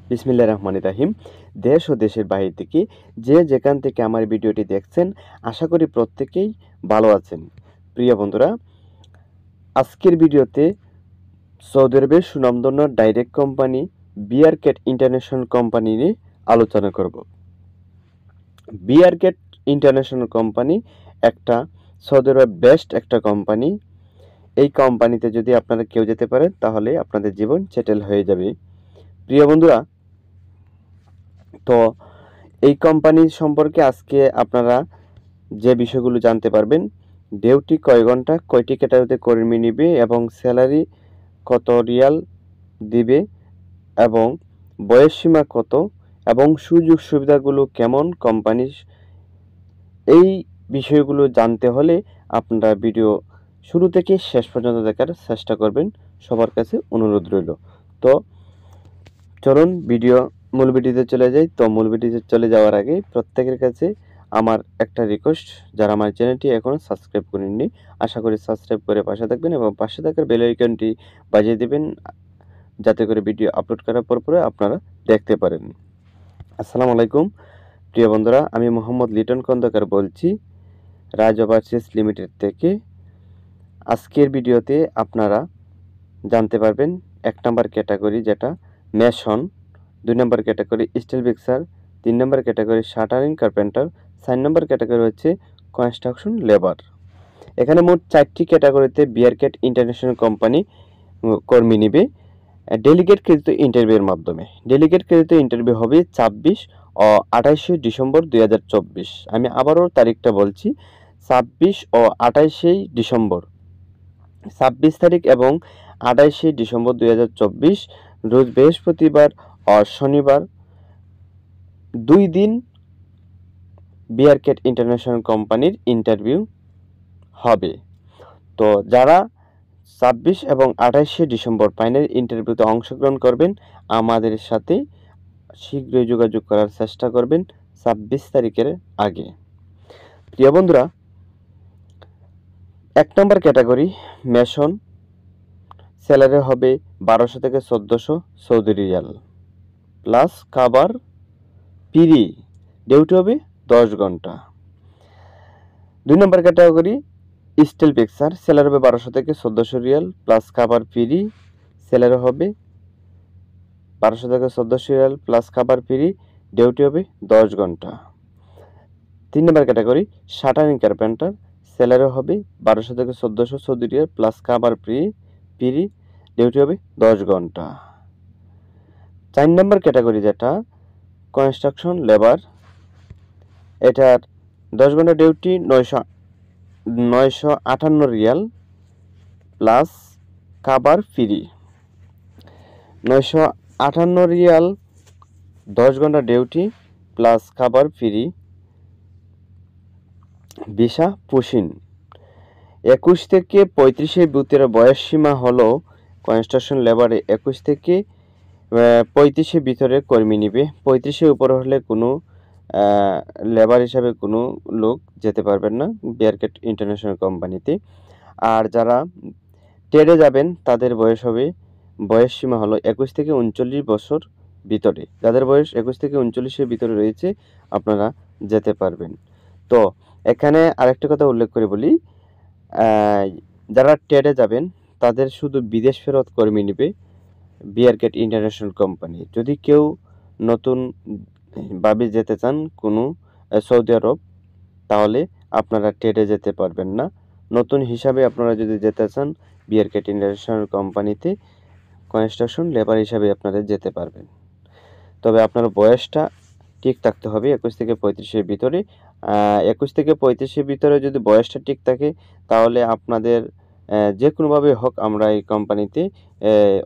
বিসমিল্লাহির রহমানির রহিম। দেশ ও দেশের বাইরে থেকে যে যেখান থেকে আমার ভিডিওটি দেখছেন, আশা করি প্রত্যেকেই ভালো আছেন। প্রিয় বন্ধুরা, আজকের ভিডিওতে সৌদি আরবের সুনামধন্য ডাইরেক্ট কোম্পানি বিআরকেট ইন্টারন্যাশনাল কোম্পানি নিয়ে আলোচনা করব। বিআরকেট ইন্টারন্যাশনাল কোম্পানি একটা সৌদি আরবের বেস্ট একটা কোম্পানি। এই কোম্পানিতে যদি আপনারা কেউ যেতে পারেন তাহলে আপনাদের জীবন সেটেল হয়ে যাবে। প্রিয় বন্ধুরা, তো এই কোম্পানি সম্পর্কে আজকে আপনারা যে বিষয়গুলো জানতে পারবেন, ডিউটি কয় ঘন্টা, কয়টি ক্যাটাগরিতে কর্মী নিবে এবং স্যালারি কত রিয়াল দিবে এবং বয়সসীমা কত এবং সুযোগ সুবিধাগুলো কেমন কোম্পানির, এই বিষয়গুলো জানতে হলে আপনারা ভিডিও শুরু থেকে শেষ পর্যন্ত দেখার চেষ্টা করবেন, সবার কাছে অনুরোধ রইল। তো চলুন মূল ভিডিওতে চলে যাই। তো মূল ভিডিওতে চলে যাওয়ার আগে প্রত্যেকের কাছে আমার একটা রিকোয়েস্ট, যারা আমার চ্যানেলটি এখনও সাবস্ক্রাইব করেননি, আশা করি সাবস্ক্রাইব করে পাশে থাকবেন এবং পাশে থাকার বেল আইকনটি বাজিয়ে দেবেন, যাতে করে ভিডিও আপলোড করার পরে আপনারা দেখতে পারেন। আসসালামু আলাইকুম প্রিয় বন্ধুরা, আমি মোহাম্মদ লিটন খন্দকার বলছি রাজ ওভারসিজ লিমিটেড থেকে। আজকের ভিডিওতে আপনারা জানতে পারবেন 1 নম্বর ক্যাটাগরি যেটা মেশন, 2 নম্বর ক্যাটাগরি স্টিল ফিক্সার, 3 নম্বর ক্যাটাগরি শাটারিং কার্পেন্টার, 4 নম্বর ক্যাটাগরি হচ্ছে কনস্ট্রাকশন লেবার। এখানে মোট 4টি ক্যাটাগরিতে বিআরকেট ইন্টারন্যাশনাল কোম্পানি কর্মী নেবে ডেলিগেট কৃত ইন্টারভিউর মাধ্যমে। ডেলিগেট কৃত ইন্টারভিউ হবে 26 ও 28 ডিসেম্বর 2024। আমি আবারও তারিখটা বলছি, 26 ও 28 ডিসেম্বর, 26 তারিখ এবং 28 ডিসেম্বর 2024 রোজ বৃহস্পতিবার ও শনিবার 2 দিন বিআরকেট ইন্টারন্যাশনাল কোম্পানির ইন্টারভিউ হবে। তো যারা 26 এবং 28 ডিসেম্বর ফাইনাল ইন্টারভিউতে অংশগ্রহণ করবেন, আমাদের সাথে শীঘ্রই যোগাযোগ করার চেষ্টা করবেন 26 তারিখের আগে। প্রিয় বন্ধুরা, 1 নম্বর ক্যাটাগরি মেশন, স্যালারি হবে 1200 থেকে 1400 সৌদি রিয়াল প্লাস খাবার ফ্রি, ডিউটি হবে 10 ঘন্টা। 2 নম্বর ক্যাটাগরি স্টিল ফিক্সার, স্যালারি হবে 1200 থেকে 1400 রিয়াল প্লাস খাবার ফ্রি, স্যালারি হবে 1200 থেকে 1400 রিয়াল প্লাস খাবার ফ্রি, ডিউটি হবে 10 ঘন্টা। 3 নম্বর ক্যাটাগরি শাটারিং কার্পেন্টার, স্যালারি হবে 1200 থেকে 1400 সৌদি রিয়াল প্লাস খাবার ফ্রি, ডিউটি হবে 10 ঘন্টা। 4 নম্বর ক্যাটাগরি যেটা কনস্ট্রাকশন লেবার, এটার 10 ঘন্টা ডিউটি 958 রিয়াল প্লাস খাবার ফ্রি। 958 রিয়াল 10 ঘন্টা ডিউটি প্লাস খাবার ফ্রি, ভিসা পুশিন। 21 থেকে 35 ভিতরে বয়স সীমা হলো কনস্ট্রাকশন লেবারে 21 থেকে 35 ভিতরে কর্মী নিবে। 35 উপর হলে কোনো লেবার হিসাবে কোনো লোক যেতে পারবেন না বিআরকেট ইন্টারন্যাশনাল কোম্পানিতে। আর যারা ট্রেডে যাবেন তাদের বয়স সীমা হলো 21 থেকে 39 বছর ভিতরে। যাদের বয়স 21 থেকে 39 ভিতরে রয়েছে আপনারা যেতে পারবেন। তো এখানে আরেকটা কথা উল্লেখ করে বলি, যারা ট্রেডে যাবেন তাদের শুধু বিদেশ ফেরত কর্মী নেবে বিআরকেট ইন্টারন্যাশনাল কোম্পানি। যদি কেউ নতুন ভাবে যেতে চান কোনো সৌদি আরব, তাহলে আপনারা ট্রেডে যেতে পারবেন না। নতুন হিসাবে আপনারা যদি যেতে চান বিআরকেট ইন্টারন্যাশনাল কোম্পানিতে কনস্ট্রাকশন লেবার হিসাবে আপনারা যেতে পারবেন। তবে আপনার বয়সটা ঠিক থাকতে হবে 21 থেকে 35 ভিতরে। 21 থেকে 35 ভিতরে যদি বয়সটা ঠিক থাকে তাহলে আপনাদের যে কোনোভাবে হোক আমরা এই কোম্পানিতে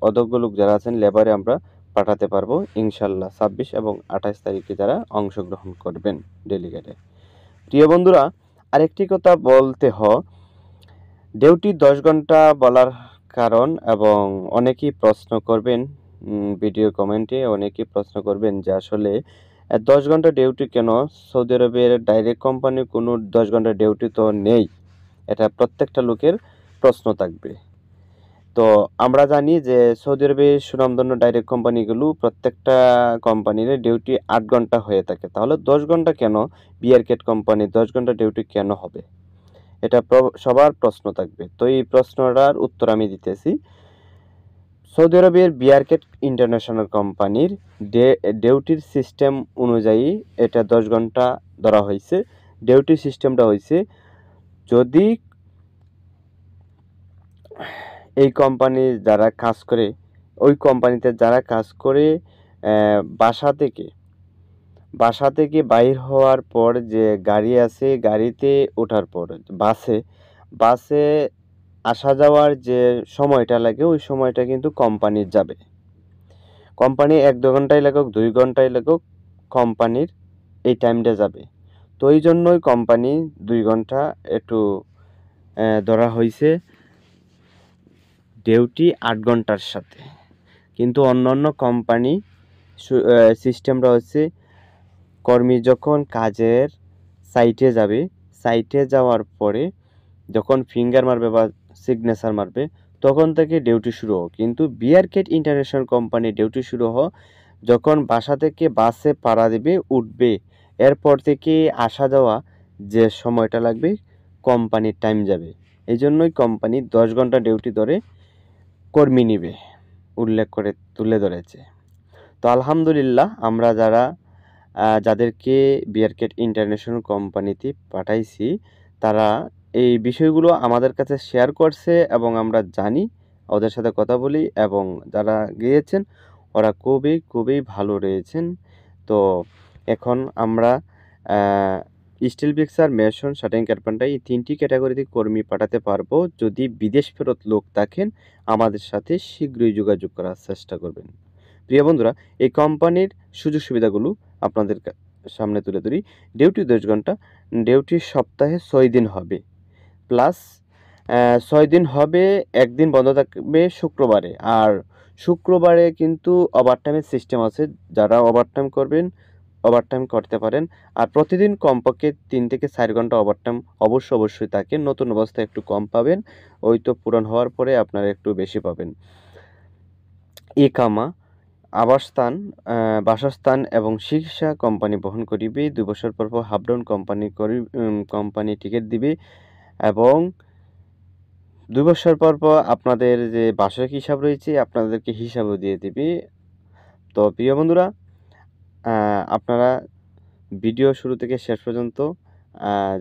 অদক্ষ লোক যারা আছেন লেবারে আমরা পাঠাতে পারবো ইনশাল্লাহ, 26 এবং 28 তারিখে যারা অংশগ্রহণ করবেন ডেলিগেটে। প্রিয় বন্ধুরা, আরেকটি কথা বলতে ডিউটি 10 ঘন্টা বলার কারণ, এবং অনেকেই প্রশ্ন করবেন ভিডিও কমেন্টে, অনেকেই প্রশ্ন করবেন যে আসলে 10 ঘন্টা ডিউটি কেন? সৌদি আরবের ডাইরেক্ট কোম্পানির কোনো 10 ঘন্টা ডিউটি তো নেই। এটা প্রত্যেকটা লোকের প্রশ্ন থাকবে। তো আমরা জানি যে সৌদি আরবের সুনামধন্য ডাইরেক্ট কোম্পানিগুলো প্রত্যেকটা কোম্পানির ডিউটি 8 ঘন্টা হয়ে থাকে। তাহলে 10 ঘন্টা কেন বিআরকেট কোম্পানি 10 ঘন্টা ডিউটি কেন হবে? এটা সবার প্রশ্ন থাকবে। তো এই প্রশ্নটার উত্তর আমি দিতেছি। সৌদি আরবের বিআরকেট ইন্টারন্যাশনাল কোম্পানির ডিউটির সিস্টেম অনুযায়ী এটা 10 ঘন্টা ধরা হয়েছে। ডিউটি সিস্টেমটা হয়েছে, যদি এই কোম্পানি যারা কাজ করে, ওই কোম্পানিতে যারা কাজ করে বাসা থেকে বাইর হওয়ার পর যে গাড়ি আছে, গাড়িতে ওঠার পর বাসে আসা যাওয়ার যে সময়টা লাগে, ওই সময়টা কিন্তু কোম্পানির যাবে। কোম্পানি 1-2 ঘন্টায় লাগুক, 2 ঘন্টায় লাগুক, কোম্পানির এই টাইমটা যাবে। তো এই জন্যই কোম্পানি 2 ঘন্টা একটু ধরা হয়েছে ডিউটি 8 ঘন্টার সাথে। কিন্তু অন্যান্য কোম্পানি সিস্টেমটা হচ্ছে, কর্মী যখন কাজের সাইটে যাওয়ার পরে যখন ফিঙ্গার মারবে বা সিগনেচার মারবে, তখন থেকে ডিউটি শুরু হোক। কিন্তু বিআরকেট ইন্টারন্যাশনাল কোম্পানি ডিউটি শুরু হোক যখন বাসা থেকে বাসে পাড়া দেবে, উঠবে, এরপর থেকে আসা যাওয়া যে সময়টা লাগবে কোম্পানির টাইম যাবে। এই জন্যই কোম্পানি 10 ঘন্টা ডিউটি ধরে কর্মী নিবে উল্লেখ করে তুলে ধরেছে। তো আলহামদুলিল্লাহ, আমরা যাদেরকে বিআরকেট ইন্টারন্যাশনাল কোম্পানিতে পাঠাইছি, তারা এই বিষয়গুলো আমাদের কাছে শেয়ার করছে এবং আমরা জানি, ওদের সাথে কথা বলি, এবং যারা গিয়েছেন ওরা খুবই ভালো রয়েছেন। তো এখন আমরা still fixer, Mason, shuttering carpenter এই 3টি ক্যাটাগরিতে কর্মী পাঠাতে পারবো। যদি বিদেশ ফেরত লোক থাকেন আমাদের সাথে শীঘ্রই যোগাযোগ করার চেষ্টা করবেন। প্রিয় বন্ধুরা, এই কোম্পানির সুযোগ সুবিধাগুলো আপনাদের সামনে তুলে ধরি। ডিউটি 10 ঘন্টা, ডিউটি সপ্তাহে 6 দিন হবে, প্লাস 6 দিন হবে, 1 দিন বন্ধ থাকবে শুক্রবারে। আর শুক্রবারে কিন্তু ওভারটাইমের সিস্টেম আছে, যারা ওভারটাইম করবেন ওভারটাইম করতে পারেন। আর প্রতিদিন কমপক্ষে 3 থেকে 4 ঘন্টা ওভারটাইম অবশ্যই থাকে। নতুন অবস্থায় একটু কম পাবেন, ওই তো পুরান হওয়ার পরে আপনারা একটু বেশি পাবেন। ইকামা, আবাসস্থান, বাসস্থান এবং চিকিৎসা কোম্পানি বহন করিবে। 2 বছর পর হাফ ডাউন কোম্পানি টিকিট দিবে, এবং 2 বছর পর আপনাদের যে বার্ষিক হিসাব রয়েছে আপনাদেরকে হিসাবও দিয়ে দিবে। তো প্রিয় বন্ধুরা, আপনারা ভিডিও শুরু থেকে শেষ পর্যন্ত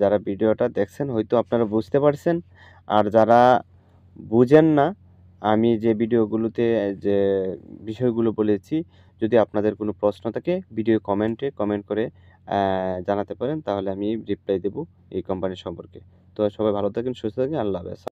যারা ভিডিওটা দেখছেন হয়তো আপনারা বুঝতে পারছেন। আর যারা বুঝেন না, আমি যে ভিডিওগুলোতে যে বিষয়গুলো বলেছি, যদি আপনাদের কোনো প্রশ্ন থাকে ভিডিও কমেন্ট করে জানাতে পারেন, তাহলে আমি রিপ্লাই দেব এই কোম্পানি সম্পর্কে। তো সবাই ভালো থাকেন, সুস্থ থাকেন, আল্লাহ হাফেজ।